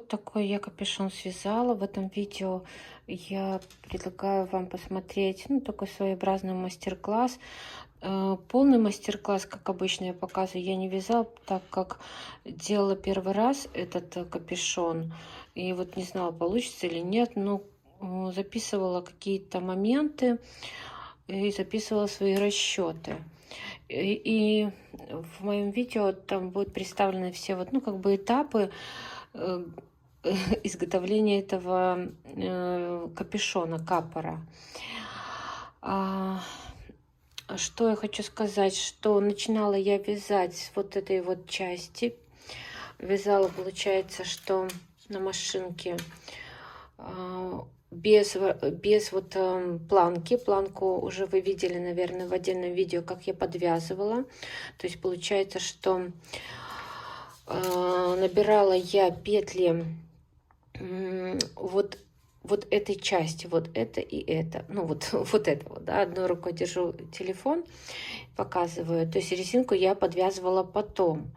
Вот такой я капюшон связала. В этом видео я предлагаю вам посмотреть, ну, такой своеобразный мастер-класс. Полный мастер-класс, как обычно я показываю, я не вязала, так как делала первый раз этот капюшон. И вот не знала, получится или нет, но записывала какие-то моменты и записывала свои расчеты. И в моем видео там будут представлены все вот, ну, как бы этапы э, изготовления этого капюшона, капора. А, что я хочу сказать, что начинала я вязать с вот этой вот части. Вязала, получается, что на машинке без вот планки. Планку уже вы видели, наверное, в отдельном видео, как я подвязывала. То есть получается, что набирала я петли вот этой части, вот это и это, ну вот, вот это вот, да, одной рукой держу телефон, показываю, то есть резинку я подвязывала потом.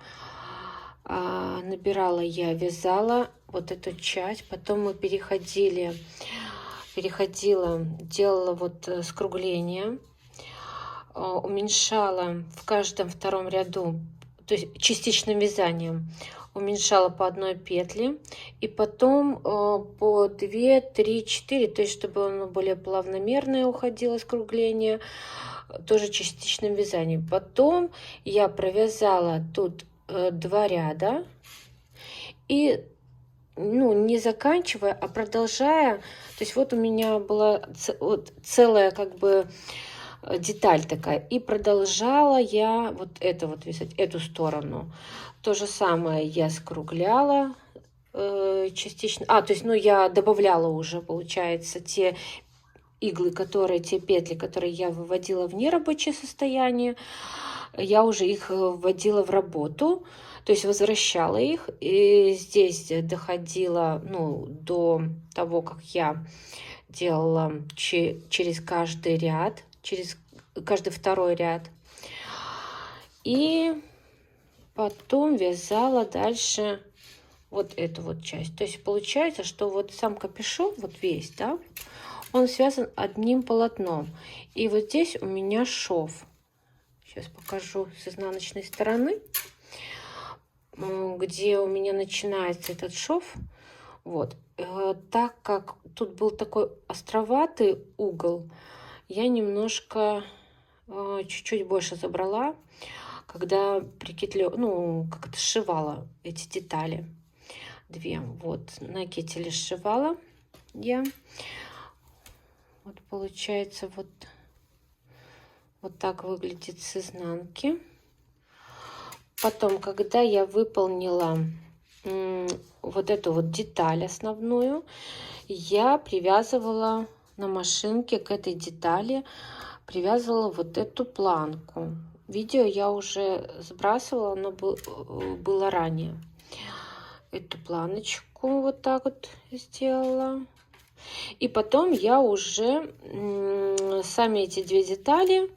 Набирала я, вязала вот эту часть, потом мы переходила, делала вот скругление, уменьшала в каждом втором ряду, то есть частичным вязанием уменьшала по одной петле, и потом по 2, 3, 4, то есть чтобы оно более плавномерное уходило скругление, тоже частичным вязанием. Потом я провязала тут 2 ряда и, ну, не заканчивая, а продолжая, то есть вот у меня была вот целая как бы деталь такая, и продолжала я вот это вот вязать, эту сторону. То же самое я скругляла частично, то есть, ну, я добавляла уже, получается, те иглы, те петли, которые я выводила в нерабочее состояние, я уже их вводила в работу, то есть возвращала их, и здесь доходила, ну, до того, как я делала через каждый ряд, через каждый второй ряд, и потом вязала дальше вот эту вот часть. То есть получается, что вот сам капюшон, вот весь, да, он связан одним полотном. И вот здесь у меня шов. Сейчас покажу с изнаночной стороны, где у меня начинается этот шов. Вот. Так как тут был такой островатый угол, я немножко чуть-чуть больше забрала, когда ну, как это сшивала эти детали. Две. Вот на кителе сшивала я. Вот получается вот так выглядит с изнанки. Потом, когда я выполнила вот эту вот деталь основную, я привязывала на машинке к этой детали, привязывала вот эту планку. Видео я уже сбрасывала, оно было ранее. Эту планочку вот так вот сделала. И потом я уже сами эти две детали,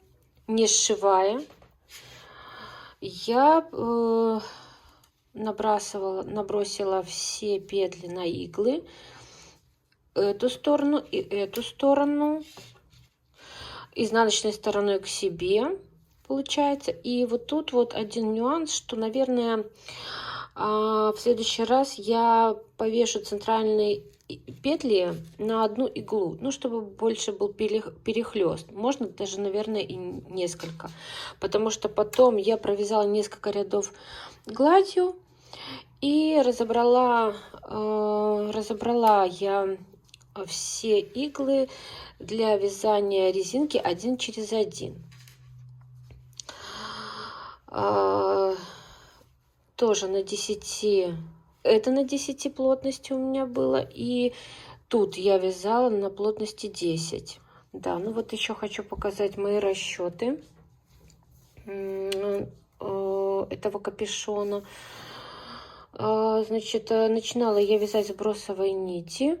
не сшивая, я набросила все петли на иглы, эту сторону и эту сторону, изнаночной стороной к себе, получается. И вот тут вот один нюанс, что, наверное, в следующий раз я повешу центральные петли на одну иглу, ну, чтобы больше был перехлест. Можно даже, наверное, и несколько, потому что потом я провязала несколько рядов гладью и разобрала я все иглы для вязания резинки один через один. Тоже на 10, это на 10 плотности у меня было, и тут я вязала на плотности 10. Да, ну вот еще хочу показать мои расчеты этого капюшона. Значит, начинала я вязать с бросовой нити,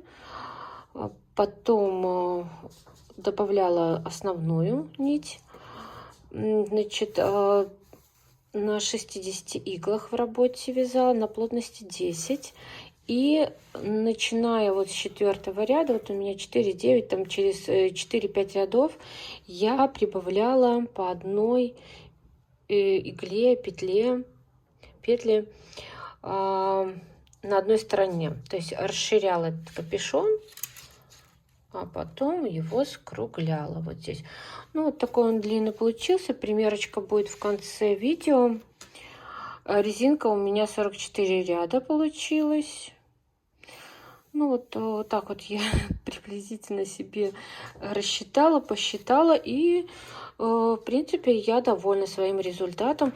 потом добавляла основную нить, значит, на 60 иглах в работе вязала на плотности 10. И начиная вот с 4-го ряда, вот у меня 4, 9, там через 4-5 рядов я прибавляла по одной игле, петли на одной стороне. То есть расширяла этот капюшон, а потом его скругляла вот здесь. Ну, вот такой он длинный получился. Примерочка будет в конце видео. Резинка у меня 44 ряда получилась. Ну, вот так вот я приблизительно себе рассчитала, посчитала. И, в принципе, я довольна своим результатом.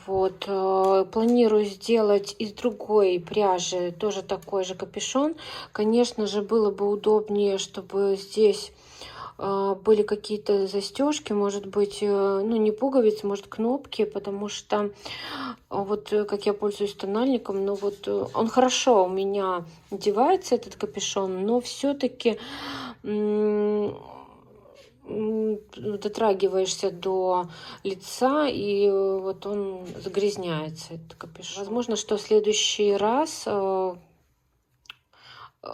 Вот, планирую сделать из другой пряжи тоже такой же капюшон. Конечно же, было бы удобнее, чтобы здесь были какие-то застежки, может быть, ну не пуговицы, может кнопки, потому что вот как я пользуюсь тональником, ну вот он хорошо у меня одевается, этот капюшон, но все-таки дотрагиваешься до лица, и вот он загрязняется, этот капюшон. Возможно, что в следующий раз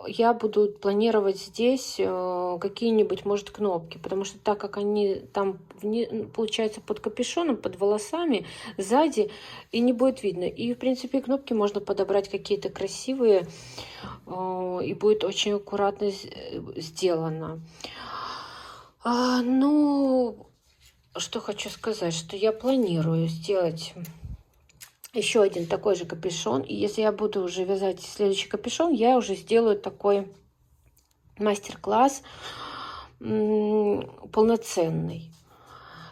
я буду планировать здесь какие-нибудь, может, кнопки, потому что так как они там, получается, под капюшоном, под волосами, сзади, и не будет видно. И, в принципе, кнопки можно подобрать какие-то красивые, и будет очень аккуратно сделано. Ну, что хочу сказать, что я планирую сделать еще один такой же капюшон. И если я буду уже вязать следующий капюшон, я уже сделаю такой мастер-класс полноценный.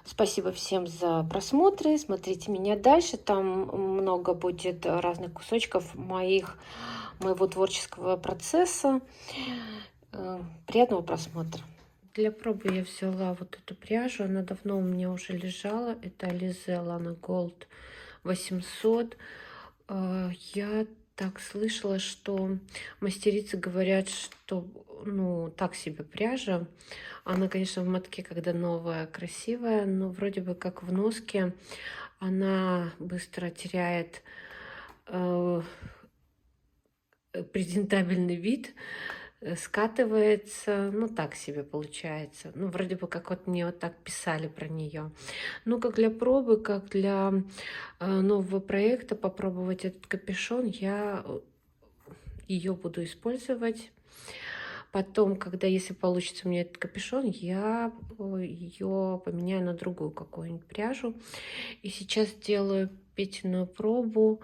Спасибо всем за просмотры. Смотрите меня дальше. Там много будет разных кусочков моего творческого процесса. Приятного просмотра. Для пробы я взяла вот эту пряжу. Она давно у меня уже лежала. Это Alize Lana Gold 800. Я так слышала, что мастерицы говорят, что ну так себе пряжа. Она, конечно, в мотке, когда новая, красивая, но вроде бы как в носке она быстро теряет презентабельный вид, скатывается, ну так себе получается. Ну вроде бы как вот мне вот так писали про нее. Ну как для пробы, как для нового проекта попробовать этот капюшон, я ее буду использовать. Потом, когда, если получится у меня этот капюшон, я ее поменяю на другую какую-нибудь пряжу. И сейчас делаю петельную пробу.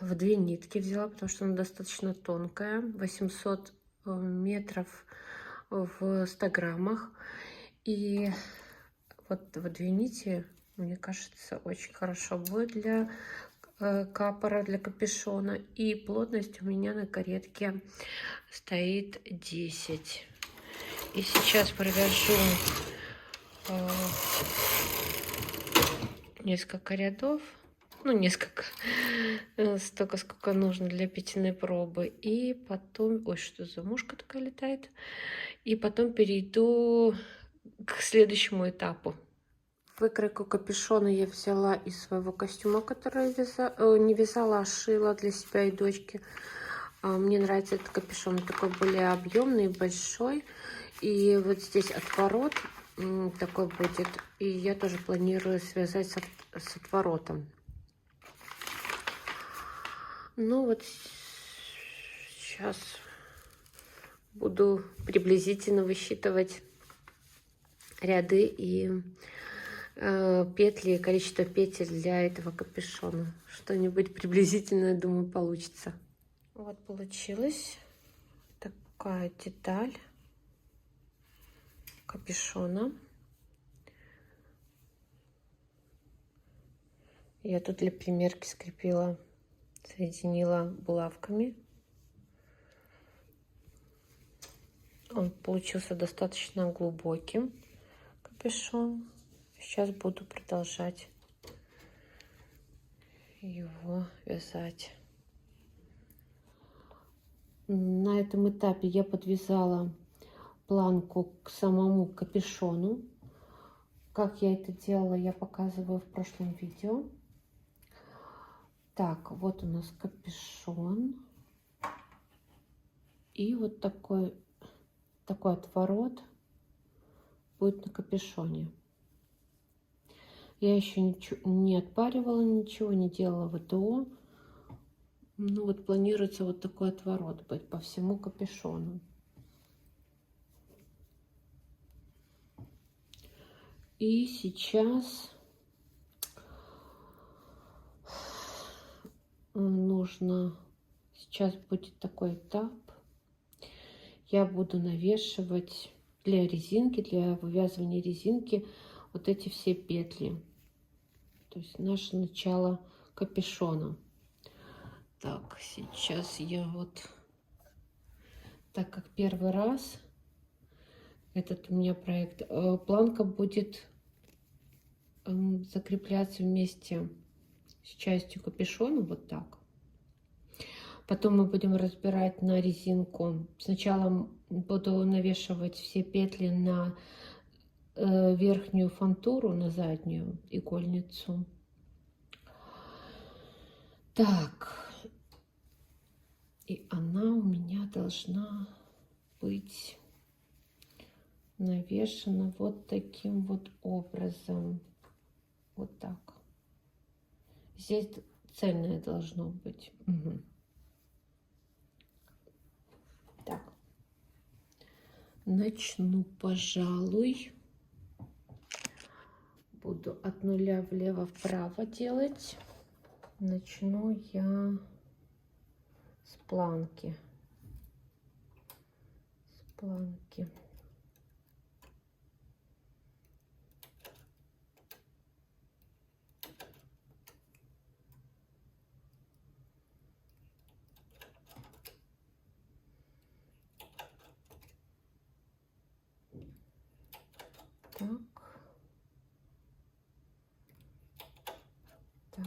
В 2 нитки взяла, потому что она достаточно тонкая. 800 метров в 100 граммах. И вот в 2 нити, мне кажется, очень хорошо будет для капора, для капюшона. И плотность у меня на каретке стоит 10. И сейчас провяжу несколько рядов. Ну, несколько, столько, сколько нужно для петельной пробы. И потом, ой, что за мушка такая летает. И потом перейду к следующему этапу. Выкройку капюшона я взяла из своего костюма, который не вязала, а шила для себя и дочки. Мне нравится этот капюшон, такой более объемный, большой. И вот здесь отворот такой будет. И я тоже планирую связать с отворотом. Ну вот сейчас буду приблизительно высчитывать ряды и петли, количество петель для этого капюшона. Что-нибудь приблизительно, думаю, получится. Вот получилась такая деталь капюшона. Я тут для примерки скрепила, соединила булавками. Он получился достаточно глубоким, капюшон. Сейчас буду продолжать его вязать. На этом этапе я подвязала планку к самому капюшону. Как я это делала, я показываю в прошлом видео. Так, вот у нас капюшон. И вот такой отворот будет на капюшоне. Я еще не отпаривала ничего, не делала ВТО. Ну вот планируется вот такой отворот быть по всему капюшону. И сейчас сейчас будет такой этап. Я буду навешивать для резинки, для вывязывания резинки вот эти все петли. То есть наше начало капюшона. Так, сейчас я вот, так как первый раз этот у меня проект, планка будет закрепляться вместе с частью капюшона, вот так. Потом мы будем разбирать на резинку. Сначала буду навешивать все петли на верхнюю фантуру, на заднюю игольницу. Так, и она у меня должна быть навешена вот таким вот образом. Вот так. Здесь цельное должно быть. Угу. Так. Начну, пожалуй. Буду от нуля влево-вправо делать. Начну я с планки. С планки. Так. Так.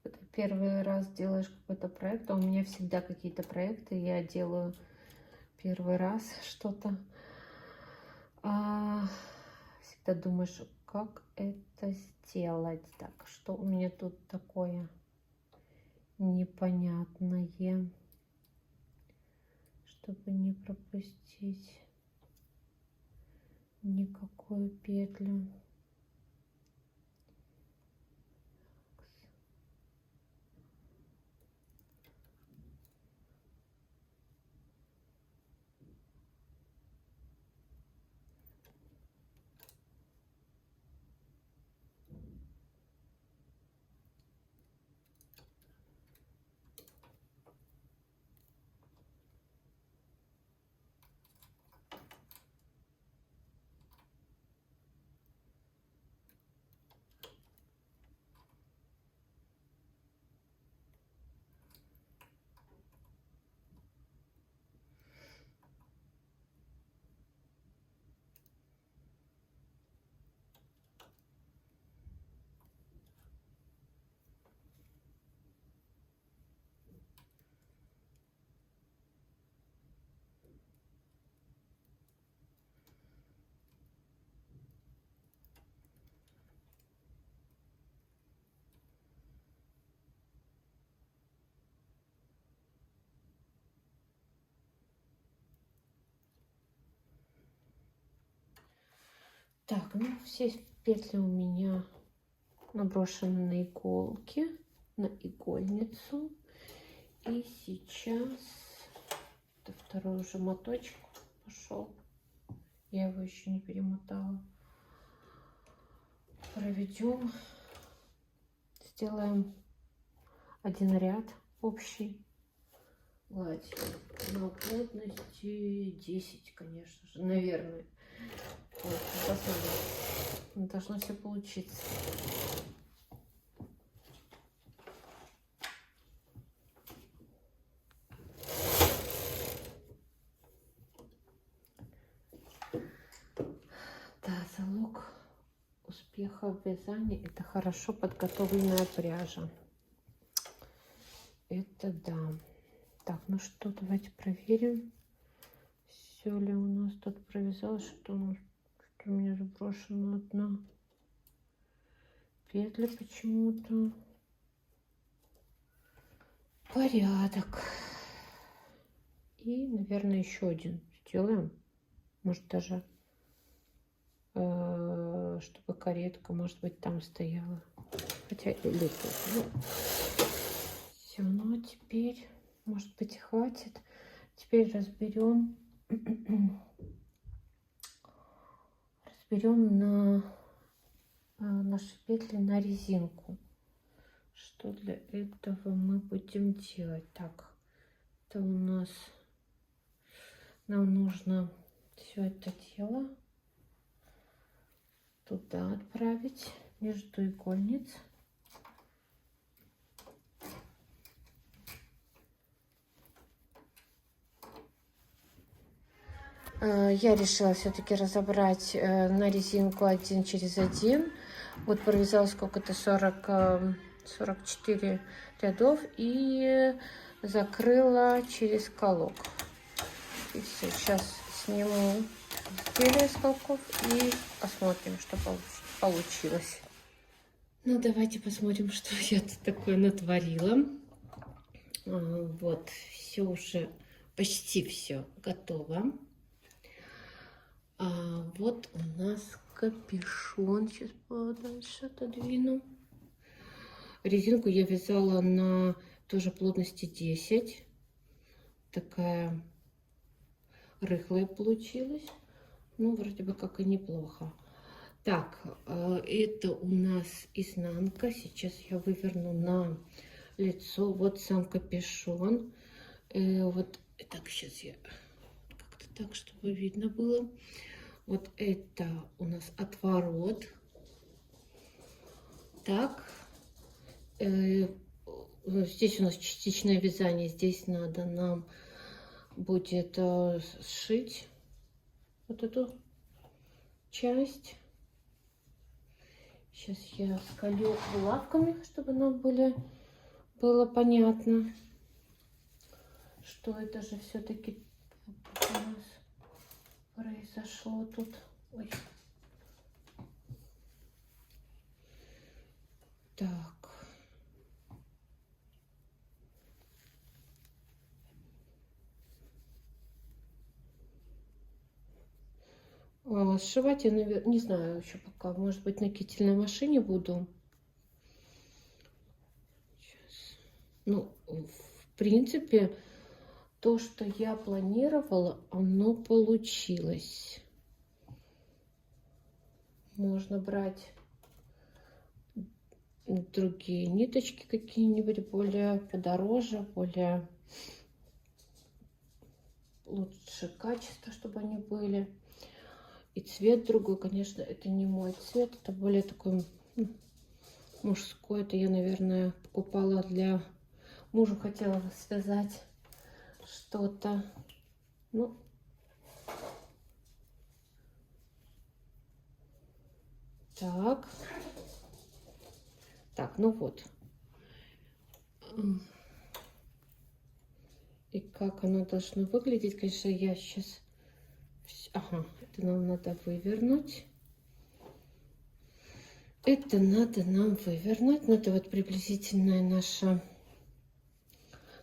Когда первый раз делаешь какой-то проект, а у меня всегда какие-то проекты, я делаю первый раз что-то, всегда думаешь, как это сделать. Так, что у меня тут такое непонятное, чтобы не пропустить никакую петлю. Так, ну все петли у меня наброшены на иголки, на игольницу. И сейчас это второй уже моточек пошел. Я его еще не перемотала. Проведем, сделаем один ряд общий гладь на плотности 10, конечно же, наверное. Вот, посмотрим. Должно все получиться. успеха в вязании — это хорошо подготовленная пряжа. Это да. Так, ну что, давайте проверим, все ли у нас тут провязалось, что у меня сброшена одна петля почему-то. Порядок. И, наверное, еще один сделаем. Может, даже чтобы каретка, может быть, там стояла. Хотя или тут. Ну, все, ну а теперь, может быть, хватит. Теперь разберем на наши петли на резинку. Что для этого мы будем делать? Так, это у нас нам нужно все это дело туда отправить между игольниц. Я решила все-таки разобрать на резинку 1 через 1. Вот провязала сколько-то 44 рядов и закрыла через колок. И все, сейчас сниму изделие с колков и посмотрим, что получилось. Ну, давайте посмотрим, что я тут такое натворила. Вот, все уже, почти все готово. Вот у нас капюшон. Сейчас подальше отодвину. Резинку я вязала на тоже плотности 10. Такая рыхлая получилась. Ну, вроде бы как и неплохо. Так, это у нас изнанка. Сейчас я выверну на лицо. Вот сам капюшон. Вот так, сейчас я как-то так, чтобы видно было. Вот это у нас отворот. Так. Здесь у нас частичное вязание. Здесь надо нам будет сшить вот эту часть. Сейчас я сколю булавками, чтобы нам было понятно, что это же все-таки у нас произошло тут. Ой. Так. Сшивать я, не знаю еще пока. Может быть, на кительной машине буду. Сейчас. Ну, в принципе, то, что я планировала, оно получилось. Можно брать другие ниточки какие-нибудь более подороже, более лучше качество, чтобы они были. И цвет другой, конечно, это не мой цвет, это более такой мужской. Это я, наверное, покупала для мужа, хотела связать что-то. Ну, так. Так, ну вот. И как оно должно выглядеть, конечно, я сейчас... Ага, это нам надо вывернуть. Это надо нам вывернуть. Ну, это вот приблизительная наша...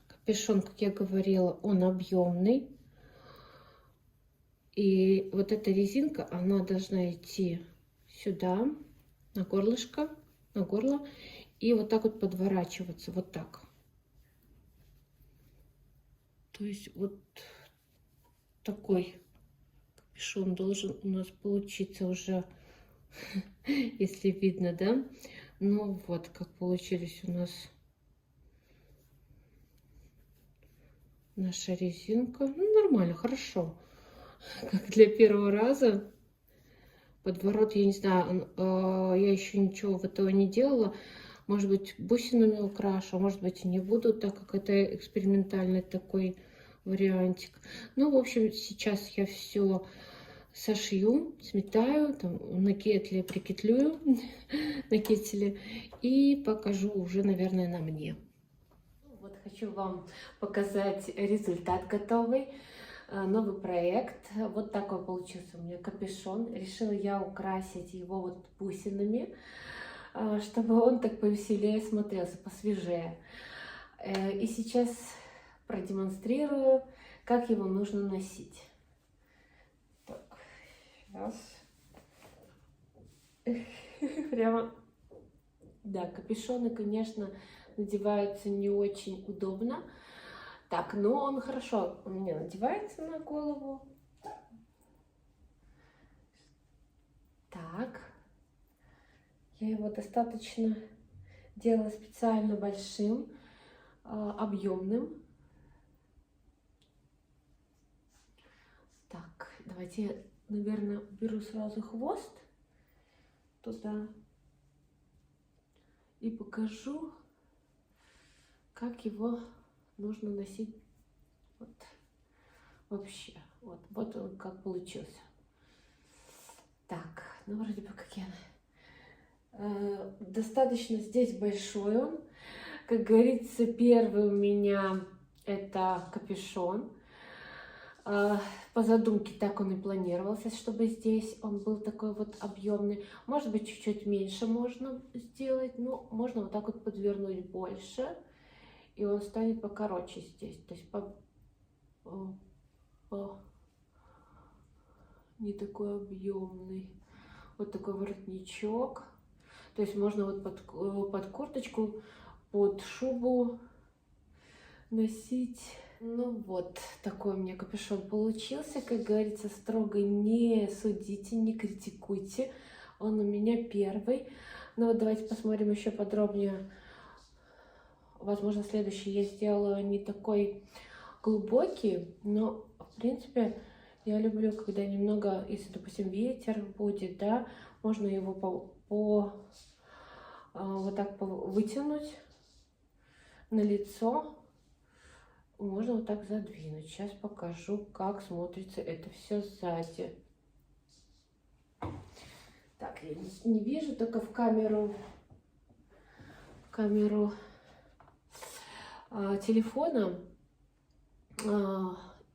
Капюшон, как я говорила, он объемный. И вот эта резинка, она должна идти сюда, на горлышко, на горло. И вот так вот подворачиваться, вот так. То есть вот такой капюшон должен у нас получиться уже, если видно, да? Ну вот, как получились у нас наша резинка. Ну, нормально, хорошо. Как для первого раза. Подворот, я не знаю, я еще ничего в этого не делала. Может быть, бусинами украшу, может быть, и не буду, так как это экспериментальный такой вариантик. Ну, в общем, сейчас я все сошью, сметаю, там на кетле прикитлю, на кетеле, и покажу уже, наверное, на мне. Вот хочу вам показать результат готовый. Новый проект. Вот такой получился у меня капюшон. Решила я украсить его вот бусинами, чтобы он так повеселее смотрелся, посвежее. И сейчас продемонстрирую, как его нужно носить. Так, сейчас. Прямо, да, капюшоны, конечно, надеваются не очень удобно. Так, но он хорошо у меня надевается на голову. Так, я его достаточно делала специально большим, объемным. Так, давайте я, наверное, беру сразу хвост туда и покажу, как его нужно носить вот вообще. Вот он как получился. Так, ну вроде бы как я... достаточно здесь большой он. Как говорится, первый у меня это капюшон. По задумке так он и планировался, чтобы здесь он был такой вот объемный. Может быть, чуть-чуть меньше можно сделать, но можно вот так вот подвернуть больше, и он станет покороче здесь. То есть не такой объемный. Вот такой воротничок. То есть можно вот под курточку, под шубу носить. Ну вот, такой у меня капюшон получился. Как говорится, строго не судите, не критикуйте. Он у меня первый. Ну вот давайте посмотрим еще подробнее. Возможно, следующий я сделаю не такой глубокий, но в принципе я люблю, когда немного, если, допустим, ветер будет, да, можно его вот так вытянуть на лицо. Можно вот так задвинуть. Сейчас покажу, как смотрится это все сзади. Так, я не вижу, только в камеру телефона.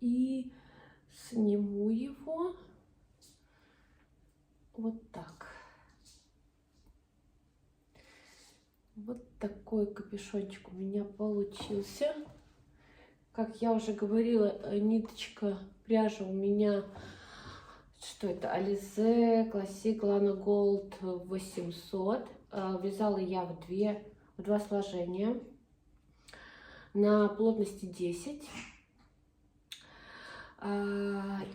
И сниму его вот так. Вот такой капюшончик у меня получился. Как я уже говорила, ниточка пряжа у меня, что это, Alize Classic Lana Gold 800. Вязала я в два сложения на плотности 10.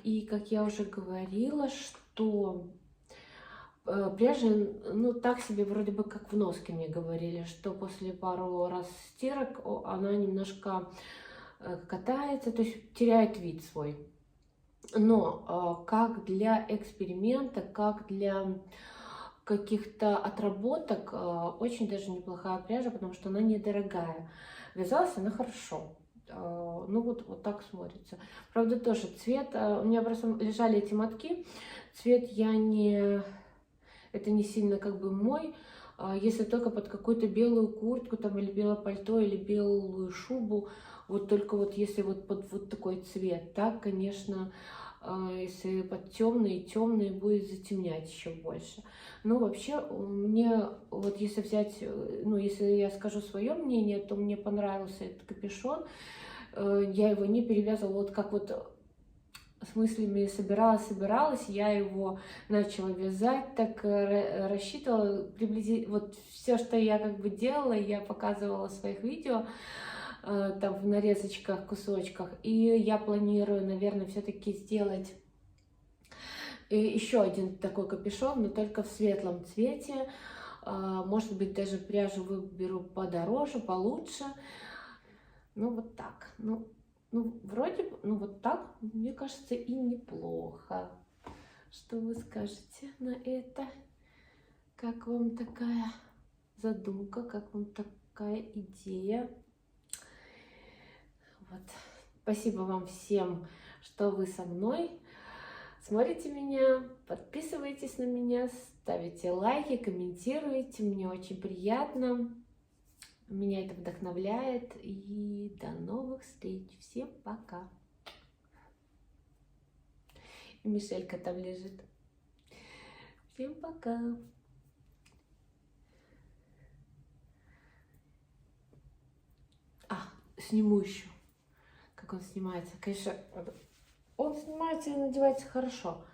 И как я уже говорила, что пряжа, ну, так себе вроде бы как в носке мне говорили, что после пару раз стирок она немножко катается, то есть теряет вид свой. Но как для эксперимента, как для каких-то отработок, очень даже неплохая пряжа, потому что она недорогая. Вязалась она хорошо. Ну вот так смотрится. Правда, тоже цвет, у меня просто лежали эти мотки, цвет это не сильно как бы мой, если только под какую-то белую куртку там, или белое пальто, или белую шубу, вот только вот если вот под вот такой цвет, так, конечно, если под темный будет затемнять еще больше. Но вообще мне вот если взять, ну если я скажу свое мнение, то мне понравился этот капюшон. Я его не перевязывала, вот как вот с мыслями собиралась, я его начала вязать, так рассчитывала, вот все, что я как бы делала, я показывала в своих видео, там в нарезочках, кусочках, и я планирую, наверное, все-таки сделать еще один такой капюшон, но только в светлом цвете, может быть, даже пряжу выберу подороже, получше. Ну, вот так. Ну, вроде бы, ну, вот так, мне кажется, и неплохо. Что вы скажете на это? Как вам такая задумка, как вам такая идея? Вот. Спасибо вам всем, что вы со мной. смотрите меня, подписывайтесь на меня, ставите лайки, комментируйте. Мне очень приятно. Меня это вдохновляет. И до новых встреч. Всем пока. И Мишелька там лежит. Всем пока. Сниму еще. Как он снимается. Конечно, он снимается и надевается хорошо.